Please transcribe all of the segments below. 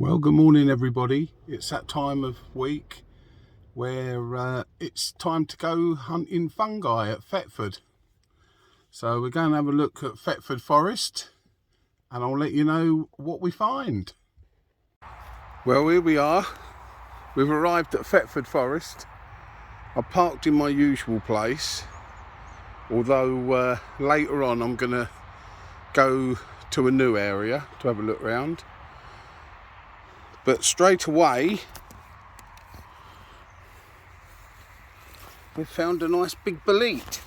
Well, good morning everybody. It's that time of week where it's time to go hunting fungi at Thetford. So we're going to have a look at Thetford Forest and I'll let you know what we find. Well, here we are. We've arrived at Thetford Forest. I parked in my usual place, although later on I'm going to go to a new area to have a look round. But straight away, we found a nice big bolete.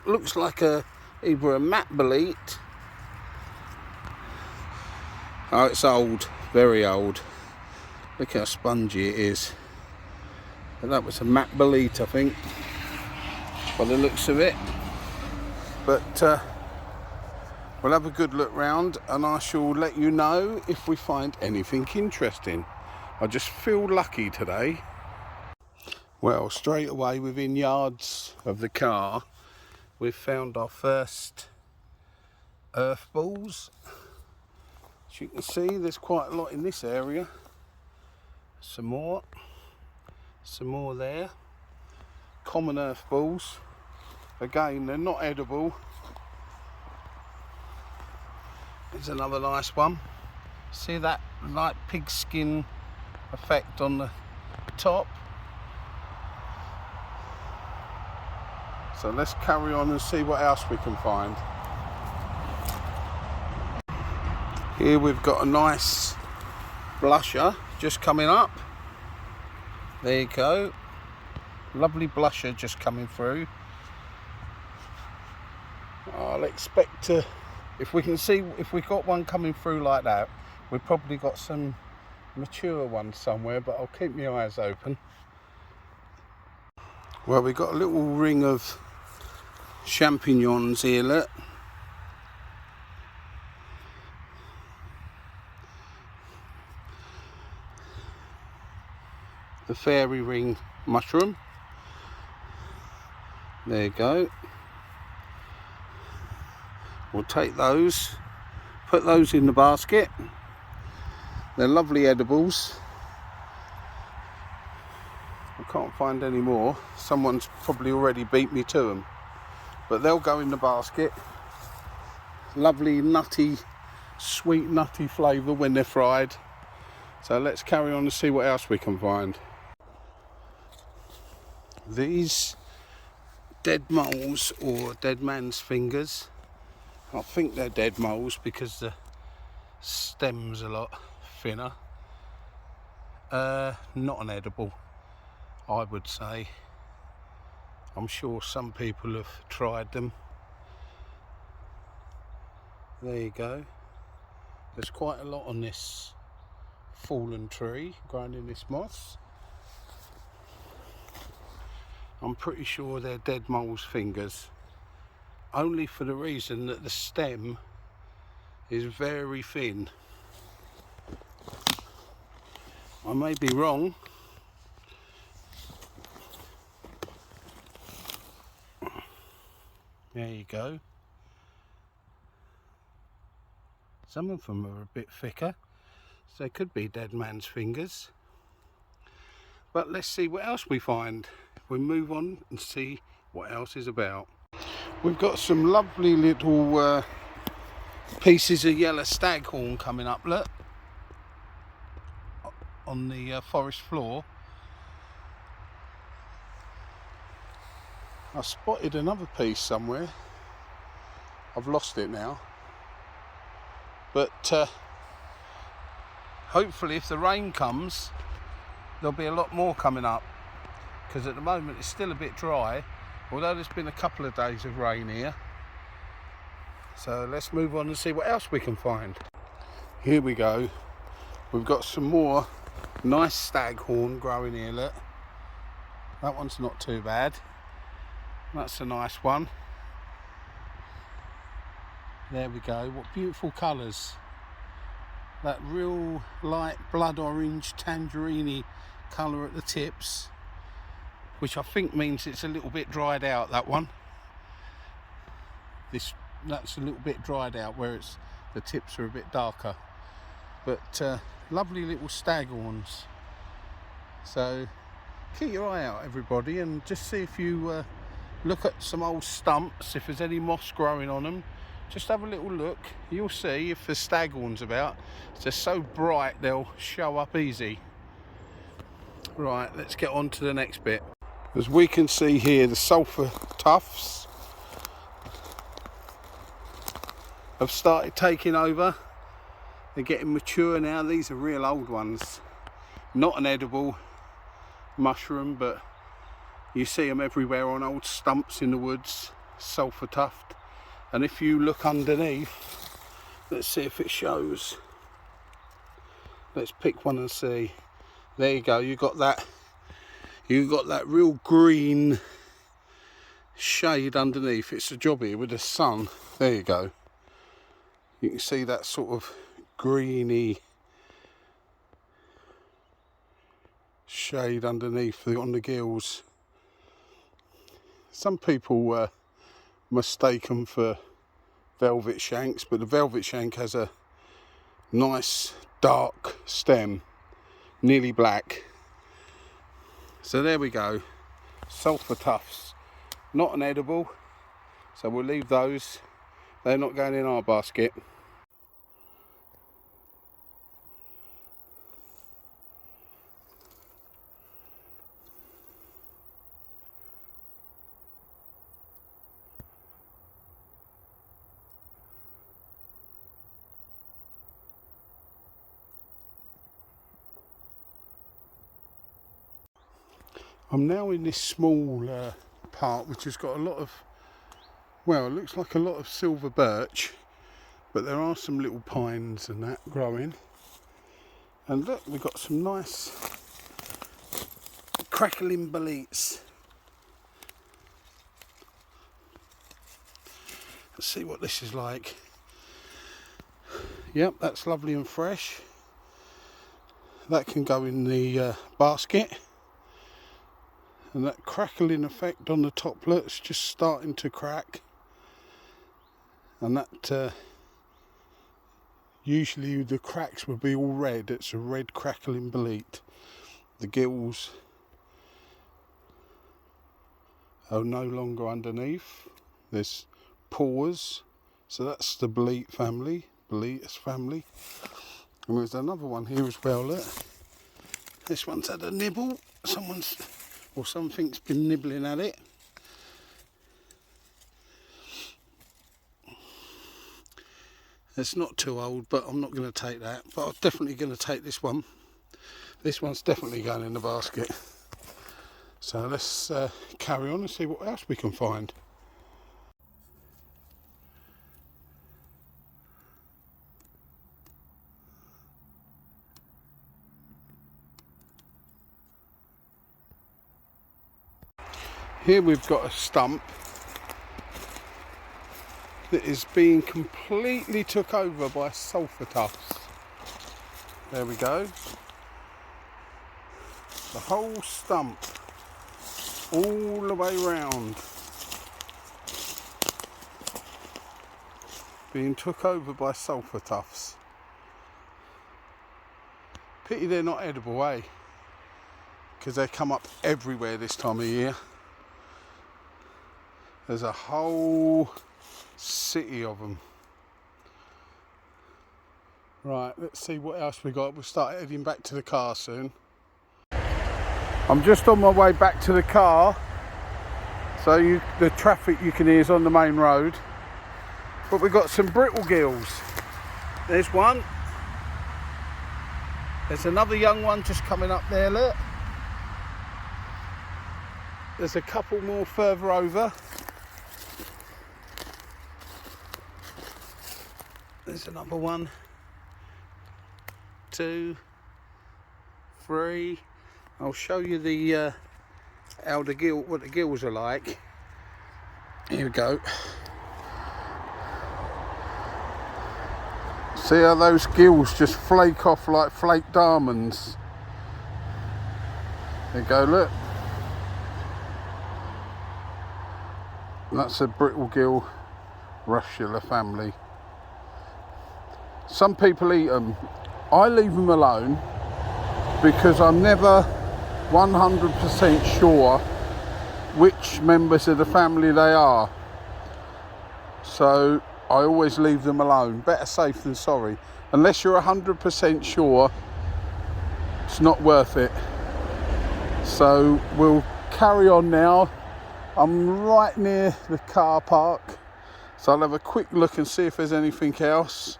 Looks like either a mat bolete. Oh, it's old, very old. Look how spongy it is. But that was a mat bolete, I think, by the looks of it. But we'll have a good look round and I shall let you know if we find anything interesting. I just feel lucky today. Well, straight away within yards of the car, we've found our first earth balls. As you can see, there's quite a lot in this area. Some more there. Common earth balls. Again, they're not edible. There's another nice one. See that light pigskin effect on the top? So let's carry on and see what else we can find. Here we've got a nice blusher just coming up. There you go. Lovely blusher just coming through. I'll expect to, if we can see, if we've got one coming through like that, we've probably got some mature ones somewhere, but I'll keep my eyes open. Well, we've got a little ring of champignons here, look. The fairy ring mushroom. There you go. We'll take those, put those in the basket. They're lovely edibles. I can't find any more. Someone's probably already beat me to them. But they'll go in the basket. Lovely nutty, sweet nutty flavour when they're fried. So let's carry on and see what else we can find. These dead moles or dead man's fingers. I think they're dead moles because the stem's a lot thinner. Not an edible, I would say. I'm sure some people have tried them. There you go. There's quite a lot on this fallen tree growing in this moss. I'm pretty sure they're dead mole's fingers, only for the reason that the stem is very thin. I may be wrong. There you go. Some of them are a bit thicker, so they could be dead man's fingers. But let's see what else we find. We move on and see what else is about. We've got some lovely little pieces of yellow staghorn coming up, look, on the forest floor. I spotted another piece somewhere. I've lost it now. But hopefully if the rain comes, there'll be a lot more coming up. Because at the moment it's still a bit dry, although there's been a couple of days of rain here. So let's move on and see what else we can find. Here we go. We've got some more nice staghorn growing here, look. That one's not too bad. That's a nice one. There we go. What beautiful colours. That real light blood orange tangerine colour at the tips, which I think means it's a little bit dried out, that one. That's a little bit dried out, where the tips are a bit darker. But lovely little staghorns. So keep your eye out, everybody, and just see if you look at some old stumps, if there's any moss growing on them. Just have a little look. You'll see if there's staghorns about. They're so bright they'll show up easy. Right, let's get on to the next bit. As we can see here, the sulphur tufts have started taking over. They're getting mature now. These are real old ones. Not an edible mushroom, but you see them everywhere on old stumps in the woods. Sulphur tuft. And if you look underneath, let's see if it shows. Let's pick one and see. There you go. You got that real green shade underneath. It's a job here with the sun. There you go. You can see that sort of greeny shade underneath on the gills. Some people mistake them for velvet shanks, but the velvet shank has a nice dark stem, nearly black. So there we go, sulphur tufts, not an edible, so we'll leave those. They're not going in our basket. I'm now in this small part which has got a lot of, well, it looks like a lot of silver birch, but there are some little pines and that growing. And look, we've got some nice crackling boletes. Let's see what this is like. Yep, that's lovely and fresh. That can go in the basket. And that crackling effect on the toplet's just starting to crack. And that usually the cracks would be all red. It's a red crackling bolete. The gills are no longer underneath. There's pores. So that's the bolete family, boletus family. And there's another one here as well. Look. This one's had a nibble. Something's been nibbling at it. It's not too old, but I'm not going to take that. But I'm definitely going to take this one. This one's definitely going in the basket. So let's carry on and see what else we can find. Here we've got a stump that is being completely took over by sulphur tufts. There we go. The whole stump, all the way round, being took over by sulphur tufts. Pity they're not edible, eh? Because they come up everywhere this time of year. There's a whole city of them. Right, let's see what else we got. We'll start heading back to the car soon. I'm just on my way back to the car. So the traffic you can hear is on the main road. But we've got some brittle gills. There's one. There's another young one just coming up there, look. There's a couple more further over. There's another one, 2, 3. I'll show you the what the gills are like. Here we go. See how those gills just flake off like flaked almonds. There you go, look. That's a brittle gill russula family. Some people eat them. I leave them alone because I'm never 100% sure which members of the family they are. So I always leave them alone. Better safe than sorry. Unless you're 100% sure, it's not worth it. So we'll carry on now. I'm right near the car park, so I'll have a quick look and see if there's anything else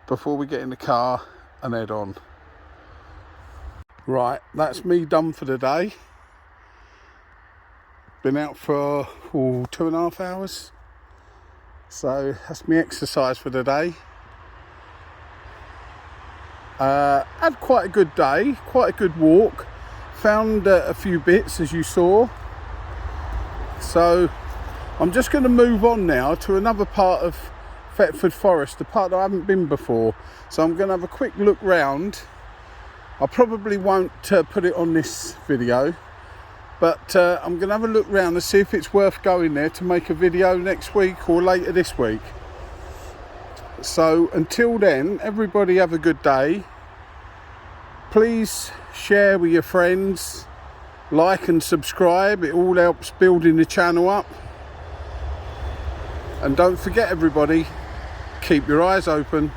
before we get in the car and head on. Right, that's me done for the day. Been out for 2.5 hours. So that's my exercise for the day. Had quite a good day, quite a good walk. Found a few bits, as you saw. So I'm just going to move on now to another part of Thetford Forest, the part that I haven't been before. So I'm going to have a quick look round. I probably won't put it on this video, but I'm going to have a look round and see if it's worth going there to make a video next week or later this week. So until then, everybody have a good day. Please share with your friends, like and subscribe. It all helps building the channel up. And don't forget, everybody, keep your eyes open.